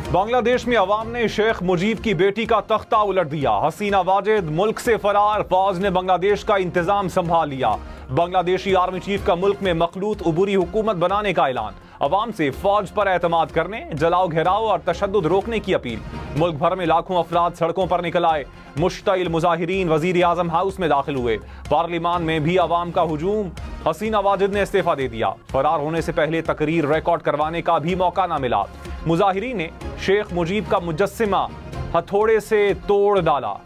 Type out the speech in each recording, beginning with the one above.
बांग्लादेश में अवाम ने शेख मुजीब की बेटी का तख्ता उलट दिया। हसीना वाजिद मुल्क से फरार, फौज ने बांग्लादेश का इंतजाम संभाल लिया। बांग्लादेशी आर्मी चीफ का मुल्क में मखलूत उबूरी हुकूमत बनाने का ऐलान। अवाम से फौज पर एतमाद करने, जलाओ घेराव और तशद्दुद रोकने की अपील। मुल्क भर में लाखों अफराद सड़कों पर निकल आए। मुश्तइल मुजाहिरीन वजीर आजम हाउस में दाखिल हुए। पार्लिमान में भी अवाम का हुजूम। हसीना वाजिद ने इस्तीफा दे दिया। फरार होने से पहले तकरीर रिकॉर्ड करवाने का भी मौका न मिला। मुजाहिरीन ने शेख मुजीब का मुजस्सिमा हथौड़े से तोड़ डाला।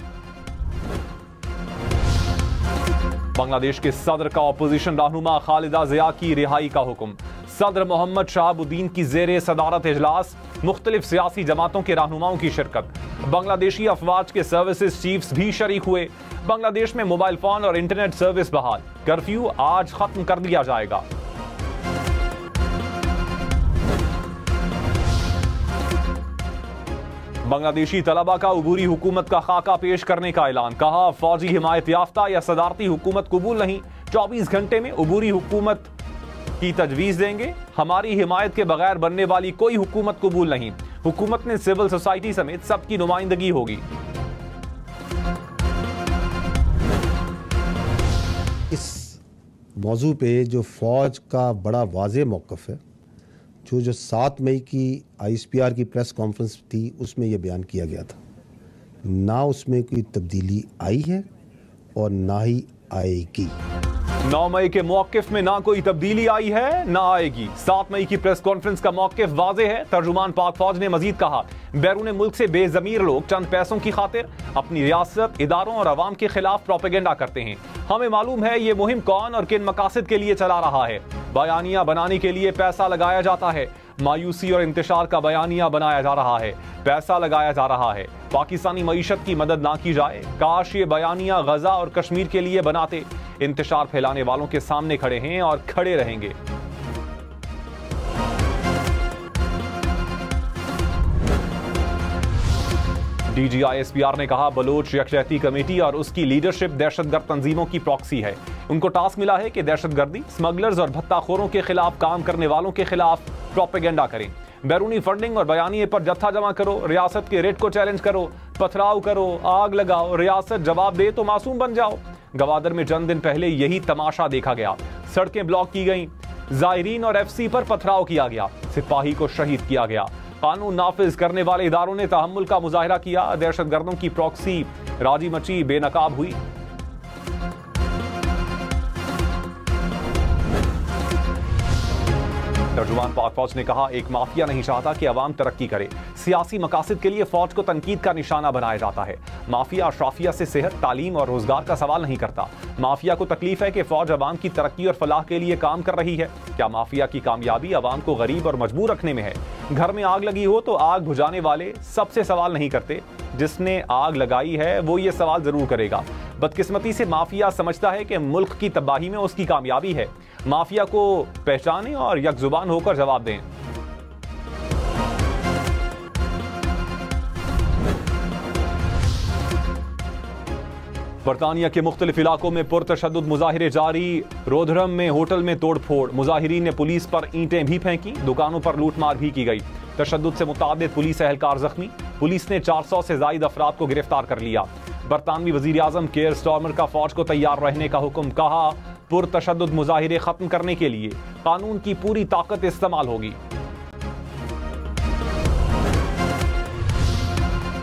बांग्लादेश के सदर का अपोजिशन रहनुमा खालिदा जिया की रिहाई का हुक्म। सदर मोहम्मद शहाबुद्दीन की जेर सदारत इजलास, मुख्तलिफ सियासी जमातों के रहनुमाओं की शिरकत। बांग्लादेशी अफवाज के सर्विसेज चीफ्स भी शरीक हुए। बांग्लादेश में मोबाइल फोन और इंटरनेट सर्विस बहाल। कर्फ्यू आज खत्म कर दिया जाएगा। बांग्लादेशी तलबा का उबूरी हुकूमत का खाका पेश करने का ऐलान। कहा, फौजी हिमायत याफ्ता या सदारती हुकूमत कबूल नहीं। 24 घंटे में उबूरी हुकूमत की तजवीज देंगे। हमारी हिमायत के बगैर बनने वाली कोई हुकूमत कबूल नहीं। हुकूमत में सिविल सोसाइटी समेत सबकी नुमाइंदगी होगी। इस मौजू पे जो फौज का बड़ा वाज़ेह मौक़िफ़ है, जो 7 मई की ISPR की प्रेस कॉन्फ्रेंस थी, उसमें यह बयान किया गया था। ना उसमें कोई तब्दीली आई है और ना ही आएगी। 9 मई के मौक़िफ़ में ना कोई तब्दीली आई है ना आएगी। 7 मई की प्रेस कॉन्फ्रेंस का मौक़िफ़ वाज़ेह है। तर्जुमान पाक फौज ने मजीद कहा, बैरून मुल्क से बेज़मीर लोग चंद पैसों की खातिर अपनी रियासत, इदारों और अवाम के खिलाफ प्रोपेगेंडा करते हैं। हमें मालूम है ये मुहिम कौन और किन मकासद के लिए चला रहा है। बयानिया बनाने के लिए पैसा लगाया जाता है। मायूसी और इंतशार का बयानिया बनाया जा रहा है, पैसा लगाया जा रहा है। पाकिस्तानी मईशत की मदद ना की जाए। काश ये बयानिया गजा और कश्मीर के लिए बनाते। इंतशार फैलाने वालों के सामने खड़े हैं और खड़े रहेंगे। DG ISPR ने कहा, बलोच यकजहती कमेटी और उसकी लीडरशिप दहशतगर्द तंजीमों की प्रॉक्सी है। उनको टास्क मिला है कि दहशतगर्दी, स्मगलर्स और भत्ताखोरों के खिलाफ काम करने वालों के खिलाफ प्रोपेगेंडा करें। बैरूनी फंडिंग और बयानिए पर जत्था जमा करो, रियासत के रेट को चैलेंज करो, पथराव करो, आग लगाओ, रियासत जवाब दे तो मासूम बन जाओ। गवादर में चंद दिन पहले यही तमाशा देखा गया। सड़कें ब्लॉक की गईं, जायरीन और FC पर पथराव किया गया, सिपाही को शहीद किया गया। कानून नाफिज करने वाले इदारों ने तहम्मुल का मुजाहिरा किया। दहशतगर्दों की प्रॉक्सी राजी मची बेनकाब हुई। तर्जुमान पाक फौज ने कहा, एक माफिया नहीं चाहता कि अवाम तरक्की करे। सियासी मकासद के लिए फौज को तनकीद का निशाना बनाया जाता है। माफिया अशराफिया से सेहत, तालीम और रोजगार का सवाल नहीं करता। माफिया को तकलीफ है कि फौज अवाम की तरक्की और फलाह के लिए काम कर रही है। क्या माफिया की कामयाबी अवाम को गरीब और मजबूर रखने में है? घर में आग लगी हो तो आग बुझाने वाले सबसे सवाल नहीं करते, जिसने आग लगाई है वो ये सवाल जरूर करेगा। बदकिस्मती से माफिया समझता है कि मुल्क की तबाही में उसकी कामयाबी है। माफिया को पहचानें और यकजुबान होकर जवाब दें। बरतानिया के मुख्तलिफ इलाकों में पुरतशद्दुद मुजाहिरे जारी। रोधरम में होटल में तोड़फोड़, मुजाहिरीन ने पुलिस पर ईंटें भी फेंकी, दुकानों पर लूटमार भी की गई। तशद्दुद से मुताबिद पुलिस एहलकार जख्मी। पुलिस ने 400 से जायद अफराद को गिरफ्तार कर लिया। बरतानवी वजीर आजम केयर स्टार्मर का फौज को तैयार रहने का हुक्म। कहा, पुरतशद्दुद मुजाहिरे खत्म करने के लिए कानून की पूरी ताकत इस्तेमाल होगी।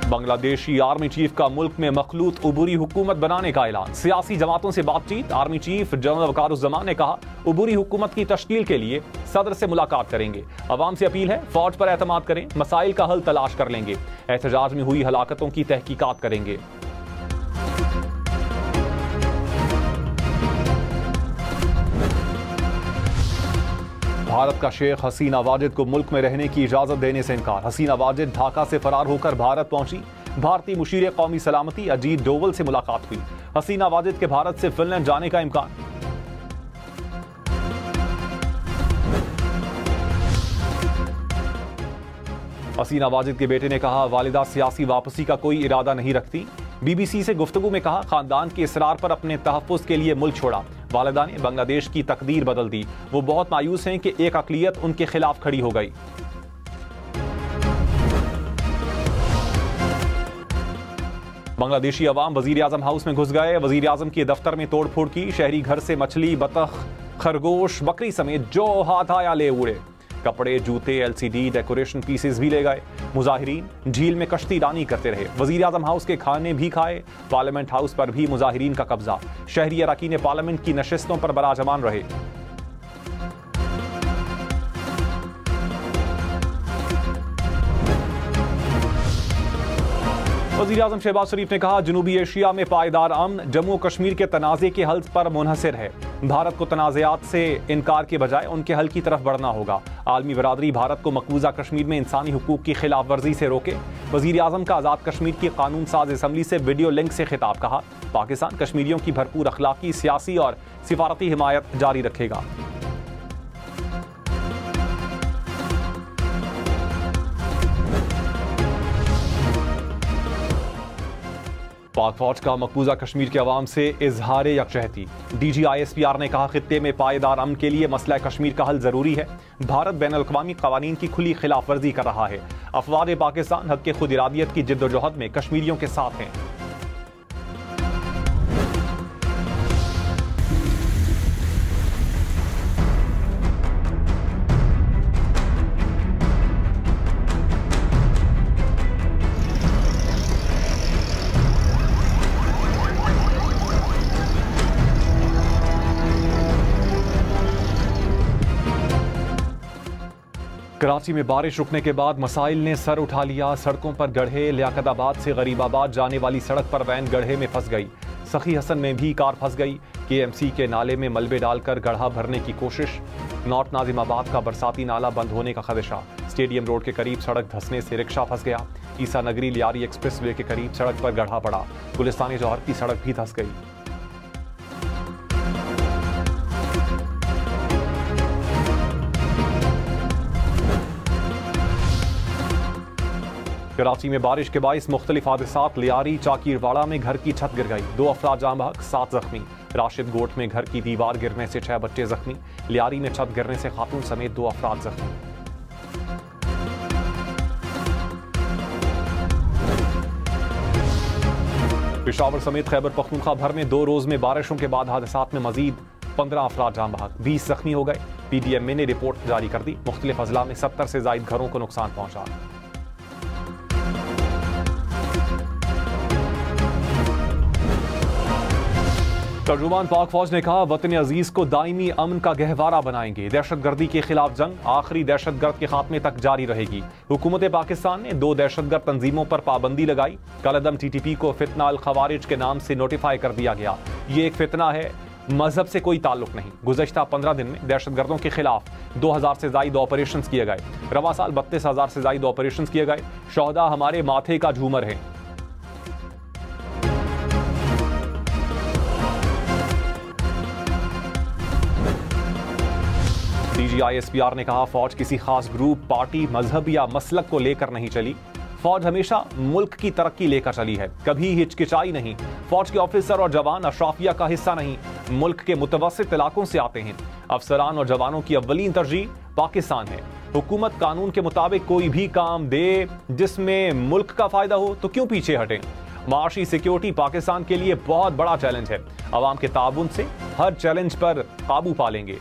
बांग्लादेशी आर्मी चीफ का मुल्क में मखलूत उबूरी हुकूमत बनाने का ऐलान। सियासी जमातों से बातचीत। आर्मी चीफ जनरल वकारुज़्ज़मान ने कहा, उबूरी हुकूमत की तश्कील के लिए सदर से मुलाकात करेंगे। अवाम से अपील है, फौज पर एतमाद करें, मसाइल का हल तलाश कर लेंगे। एहतजाज में हुई हलाकतों की तहकीकात करेंगे। भारत का शेख हसीना वाजिद को मुल्क में रहने की इजाजत देने से इनकार। हसीना वाजिद ढाका से फरार होकर भारत पहुंची। भारतीय मुशीर कौमी सलामती अजीत डोवल से मुलाकात हुई। हसीना वाजिद के भारत से फिनलैंड जाने का इम्कान। हसीना वाजिद के बेटे ने कहा, वालिदा सियासी वापसी का कोई इरादा नहीं रखती। BBC से गुफ्तगू में कहा, खानदान के इसरार पर अपने तहफ़्फ़ुज़ के लिए मुल्क छोड़ा। वालिदा ने बांग्लादेश की तकदीर बदल दी। वो बहुत मायूस हैं कि एक अक़लियत उनके खिलाफ खड़ी हो गई। बांग्लादेशी अवाम वजीर आजम हाउस में घुस गए। वजीर आजम के दफ्तर में तोड़फोड़ की। शहरी घर से मछली, बतख, खरगोश, बकरी समेत जो हाथ आया ले उड़े। कपड़े, जूते, LCD डेकोरेशन पीसेस भी ले गए। मुजाहिरीन झील में कश्ती रानी करते रहे। वजीर आजम हाउस के खाने भी खाए। पार्लियामेंट हाउस पर भी मुजाहिरीन का कब्जा। शहरी अरकान पार्लियामेंट की नशिस्तों पर बराजमान रहे। वज़ीर आज़म शहबाज शरीफ ने कहा, जनूबी एशिया में पायदार अमन जम्मू कश्मीर के तनाज़े के हल पर मुनहसर है। भारत को तनाज़ात से इनकार के बजाय उनके हल की तरफ बढ़ना होगा। आलमी बरादरी भारत को मकबूजा कश्मीर में इंसानी हुकूक की खिलाफ वर्जी से रोके। वज़ीर आज़म का आज़ाद कश्मीर की कानून साज असम्बली से वीडियो लिंक से खिताब। कहा, पाकिस्तान कश्मीरियों की भरपूर अखलाकी, सियासी और सिफारती हिमायत जारी रखेगा। पाक फौज का मकबूजा कश्मीर के अवाम से इजहार यकजहती। DG ISPR ने कहा, खित्ते में पायदार अमन के लिए मसला कश्मीर का हल जरूरी है। भारत बैनुल-अक़वामी क़वानीन की खुली खिलाफ वर्जी कर रहा है। अफवाद पाकिस्तान हक़ खुद इरादियत की जिद्दोजहद में कश्मीरियों के साथ हैं। कराची में बारिश रुकने के बाद मसाइल ने सर उठा लिया। सड़कों पर गड्ढे। लियाकताबाद से गरीबाबाद जाने वाली सड़क पर वैन गड्ढे में फंस गई। सखी हसन में भी कार फंस गई। KMC के नाले में मलबे डालकर गड्ढा भरने की कोशिश। नॉर्थ नाजिमाबाद का बरसाती नाला बंद होने का खदशा। स्टेडियम रोड के करीब सड़क धंसने से रिक्शा फंस गया। ईसा नगरी लियारी एक्सप्रेस वे के करीब सड़क पर गड्ढा पड़ा। गुलिस्तानी जौहर की सड़क भी धंस गई। कराची में बारिश के बाइस मुख्तलिफ हादसात। लियारी चाकीरवाड़ा में घर की छत गिर गई। 2 अफराद जाँ बहक, 7 जख्मी। राशिद गोट में घर की दीवार गिरने से 6 बच्चे जख्मी। लियारी में छत गिरने से खातून समेत 2 अफराद जख्मी। पेशावर समेत खैबर पख्तूनख्वा भर में 2 रोज में बारिशों के बाद हादसात में मजीद 15 अफराद जाँ बहक, 20 जख्मी हो गए। PDMA ने रिपोर्ट जारी कर दी। मुख्तलिफ अजला में 70 से जायद घरों को नुकसान पहुंचा। तर्जुमान पाक फौज ने कहा, वतन अजीज को दायमी अमन का गहवारा बनाएंगे। दहशतगर्दी के खिलाफ जंग आखिरी दहशतगर्द के खात्मे तक जारी रहेगी। हुकूमत पाकिस्तान ने 2 दहशतगर्द तंजीमों पर पाबंदी लगाई। कलअदम TTP को फितना अल खवारिज के नाम से नोटिफाई कर दिया गया। ये एक फितना है, मजहब से कोई ताल्लुक नहीं। गुज़श्ता 15 दिन में दहशतगर्दों के खिलाफ 2000 से जायद ऑपरेशन किए गए। रवा साल 32,000 से जायद ऑपरेशन किए गए। शोहदा हमारे माथे का झूमर है। DG ISPR ने कहा, फौज किसी खास ग्रुप, पार्टी, मजहब या मसलक को लेकर नहीं चली। फौज हमेशा मुल्क की तरक्की लेकर चली है, कभी हिचकिचाई नहीं। फौज के ऑफिसर और जवान अशराफिया का हिस्सा नहीं, मुल्क के मुतवस्सित इलाकों से आते हैं। अफसरान और जवानों की अव्वलीन तरजीह पाकिस्तान है। हुकूमत कानून के मुताबिक कोई भी काम दे जिसमें मुल्क का फायदा हो तो क्यों पीछे हटें। माशी सिक्योरिटी पाकिस्तान के लिए बहुत बड़ा चैलेंज है। अवाम के ताउन से हर चैलेंज पर काबू पा लेंगे।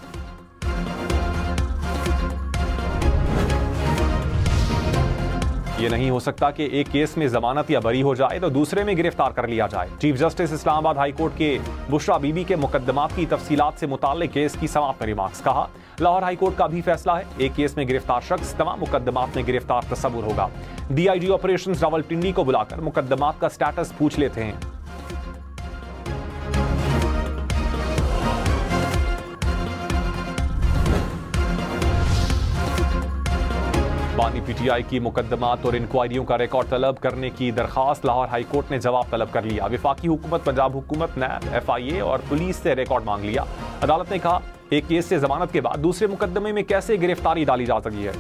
ये नहीं हो सकता कि एक केस में जमानत या बरी हो जाए तो दूसरे में गिरफ्तार कर लिया जाए। Chief justice Islamabad high court के बुशरा बीबी के मुकदमात की तफसीलात से मुताल्लिक केस की समाअत में रिमार्क्स। कहा, लाहौर हाई कोर्ट का भी फैसला है, एक केस में गिरफ्तार शख्स तमाम मुकदमात में गिरफ्तार तस्वुर होगा। DIG ऑपरेशंस रावलपिंडी को बुलाकर मुकदमात का स्टेटस पूछ लेते हैं। बानी PTI की मुकदमात और इंक्वायरियों का रिकॉर्ड तलब करने की दरखास्त लाहौर हाई कोर्ट ने जवाब तलब कर लिया। वफाकी हुकूमत, पंजाब हुकूमत, NAB, FIA और पुलिस से रिकॉर्ड मांग लिया। अदालत ने कहा, एक केस से जमानत के बाद दूसरे मुकदमे में कैसे गिरफ्तारी डाली जा सकती है।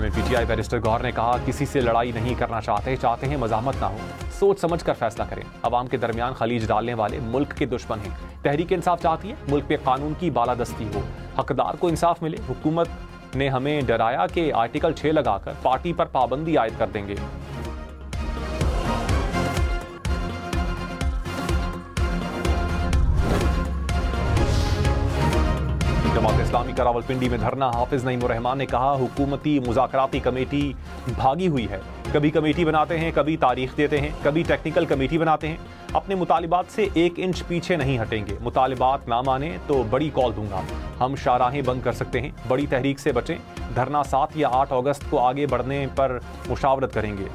चेयरमैन पीटीआई बैरिस्टर गौहर ने कहा, किसी से लड़ाई नहीं करना चाहते हैं मजामत ना हो, सोच समझ कर फैसला करें। अवाम के दरमियान खलीज डालने वाले मुल्क के दुश्मन हैं। तहरीक इंसाफ चाहती है मुल्क पे कानून की बालादस्ती हो, हकदार को इंसाफ मिले। हुकूमत ने हमें डराया कि आर्टिकल 6 लगाकर पार्टी पर पाबंदी आयद कर देंगे। जमात इस्लामी का रावलपिंडी में धरना। हाफिज नईमुर रहमान ने कहा, हुकूमती मुज़ाकराती कमेटी भागी हुई है। कभी कमेटी बनाते हैं, कभी तारीख देते हैं, कभी टेक्निकल कमेटी बनाते हैं। अपने मुतालिबात से 1 इंच पीछे नहीं हटेंगे। मुतालिबात ना माने तो बड़ी कॉल दूंगा। हम शाहराहें बंद कर सकते हैं। बड़ी तहरीक से बचें। धरना 7 या 8 अगस्त को आगे बढ़ने पर मुशावरत करेंगे।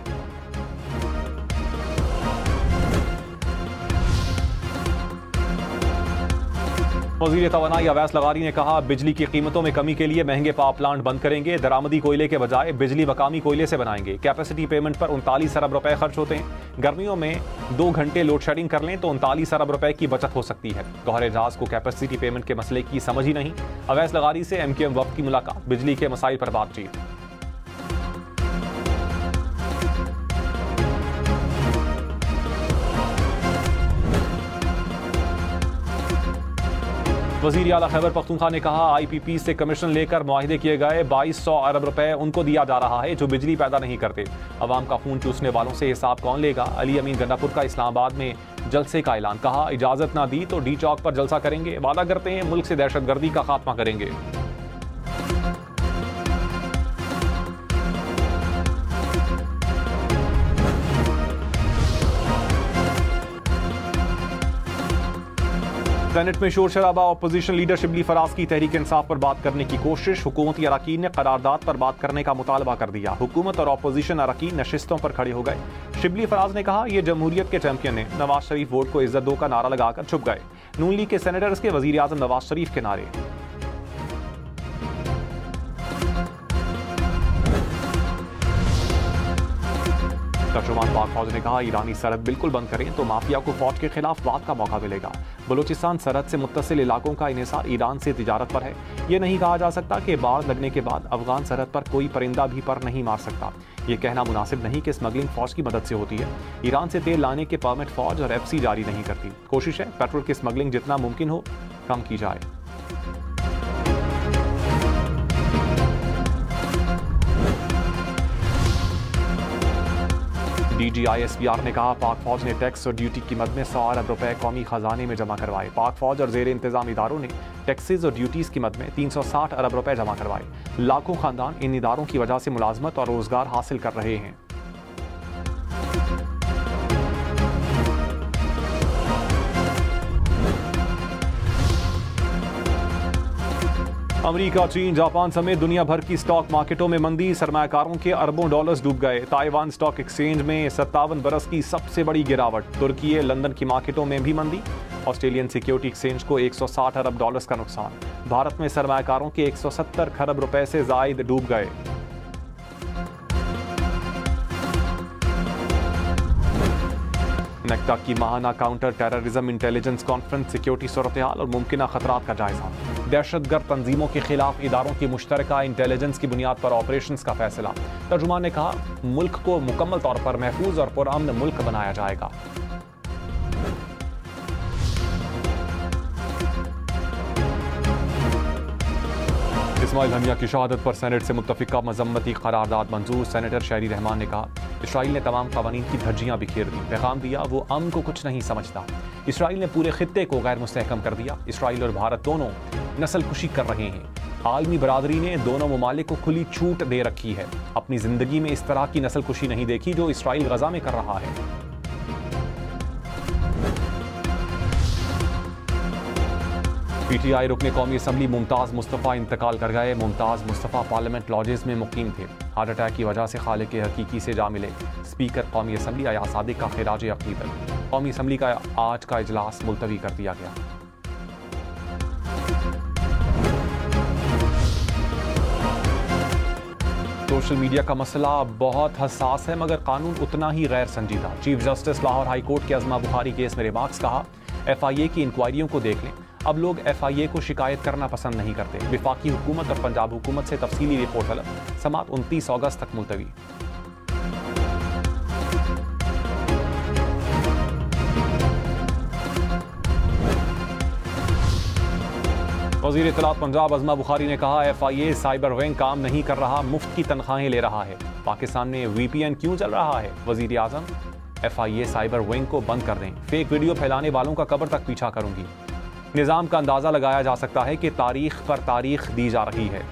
वज़ीर तवानाई अवैस लगारी ने कहा, बिजली की कीमतों में कमी के लिए महंगे पावर प्लांट बंद करेंगे। दरामदी कोयले के बजाय बिजली मकामी कोयले से बनाएंगे। कैपेसिटी पेमेंट पर 39 अरब रुपए खर्च होते हैं। गर्मियों में 2 घंटे लोड शेडिंग कर लें तो 39 अरब रुपए की बचत हो सकती है। गौहर एजाज को कैपेसिटी पेमेंट के मसले की समझ ही नहीं। अवैस लगारी से MQM वफ्द की मुलाकात। बिजली के मसाइल पर बातचीत। वज़ीर आला खैबर पख्तूनख्वा ने कहा, IPP से कमीशन लेकर मुआहिदे किए गए 2200 अरब रुपए उनको दिया जा रहा है जो बिजली पैदा नहीं करते। अवाम का खून चूसने वालों से हिसाब कौन लेगा। अली अमीन गंडापुर का इस्लामाबाद में जलसे का ऐलान। कहा, इजाजत ना दी तो डी चौक पर जलसा करेंगे। वादा करते हैं मुल्क से दहशतगर्दी का खात्मा करेंगे। सेनेट में शोर शराबा। अपोजिशन लीडर शिबली फराज की तहरीक इंसाफ पर बात करने की कोशिश। हुकूमती अरकान ने करारदाद पर बात करने का मुतालबा कर दिया। हुकूमत और अपोजिशन अरकान नशिस्तों पर खड़े हो गए। शिबली फराज ने कहा, यह जमहूरियत के चैंपियन ने। नवाज शरीफ वोट को इज्जत दो का नारा लगाकर छुप गए। नून लीग के सेनेटर्स के वजीर आजम नवाज शरीफ के नारे। तर्जुमान पाक फौज ने कहा, ईरानी सरहद बिल्कुल बंद करें तो माफिया को फौज के खिलाफ बात का मौका मिलेगा। बलूचिस्तान सरहद से मुत्तसिल इलाकों का इन्हिसार ईरान से तिजारत पर है। यह नहीं कहा जा सकता कि बाढ़ लगने के बाद अफगान सरहद पर कोई परिंदा भी पर नहीं मार सकता। यह कहना मुनासिब नहीं कि स्मगलिंग फौज की मदद से होती है। ईरान से तेल लाने के परमिट फौज और FC जारी नहीं करती। कोशिश है पेट्रोल की स्मगलिंग जितना मुमकिन हो कम की जाए। DG ISPR ने कहा, पाक फौज ने टैक्स और ड्यूटी की मद में 100 अरब रुपए कौमी खजाने में जमा करवाए। पाक फौज और जेर इंतजाम इदारों ने टैक्सेस और ड्यूटीज की मद में 360 अरब रुपए जमा करवाए। लाखों खानदान इन इदारों की वजह से मुलाजमत और रोजगार हासिल कर रहे हैं। अमेरिका, चीन, जापान समेत दुनिया भर की स्टॉक मार्केटों में मंदी। सरमायाकारों के अरबों डॉलर्स डूब गए। ताइवान स्टॉक एक्सचेंज में 57 बरस की सबसे बड़ी गिरावट। तुर्की, लंदन की मार्केटों में भी मंदी। ऑस्ट्रेलियन सिक्योरिटी एक्सचेंज को 160 अरब डॉलर्स का नुकसान। भारत में सरमायाकारों के 170 खरब रुपए से जायद डूब गए। नेक्टा की माहाना counter terrorism intelligence conference. Security सूरत हाल और मुमकिन खतरात का जायजा। दहशतगर्द तंजीमों के खिलाफ इदारों की मुश्तरका इंटेलिजेंस की बुनियाद पर ऑपरेशंस का फैसला। तर्जुमान ने कहा, मुल्क को मुकम्मल तौर पर महफूज और पुरअमन मुल्क बनाया जाएगा। इस्माइल हनिया की शहादत पर सेनेट से मुत्तफिका मजम्मती करारदाद मंजूर। सेनेटर शहरी रहमान ने कहा, इसराइल ने तमाम कवानीन की धज्जियां बिखेर दी। पैगाम दिया, वो अमन को कुछ नहीं समझता। इसराइल ने पूरे खित्ते को गैर मुस्तहकम कर दिया। इसराइल और भारत दोनों नस्ल कुशी कर रहे हैं। आलमी बरादरी ने दोनों ममालिक को खुली छूट दे रखी है। अपनी जिंदगी में इस तरह की नस्ल कुशी नहीं देखी जो इसराइल गजा में कर रहा है। PTI रुकने कौमी असम्बली मुमताज़ मुस्तफ़ा इंतकाल कर गए। मुमताज़ मुस्तफ़ा पार्लियामेंट लॉजेस में मुकीम थे। हार्ट अटैक की वजह से खालिक हकीकी से जा मिले। स्पीकर कौमी असम्बली अयाज सादिक का खिराज अक़ीदत। कौमी असम्बली का आज का इजलास मुलतवी कर दिया गया। सोशल मीडिया का मसला बहुत हसास है मगर कानून उतना ही गैर संजीदा। Chief justice Lahore high court के अज़मा बुखारी केस में रिमार्क्स। कहा, FIA की इंक्वायरियों को देख लें। अब लोग FIA को शिकायत करना पसंद नहीं करते। विफाकी हुकूमत और पंजाब हुकूमत से तफसीली रिपोर्ट तलब, समात 29 अगस्त तक मुलतवी। वज़ीर इत्तलात पंजाब अज़मा बुखारी ने कहा, FIA साइबर विंग काम नहीं कर रहा, मुफ्त की तनख्वाहें ले रहा है। पाकिस्तान में VPN क्यों चल रहा है? वज़ीर आज़म, FIA साइबर विंग को बंद कर दें, फेक वीडियो फैलाने वालों का कब्र तक पीछा करूंगी। निज़ाम का अंदाज़ा लगाया जा सकता है कि तारीख पर तारीख दी जा रही है।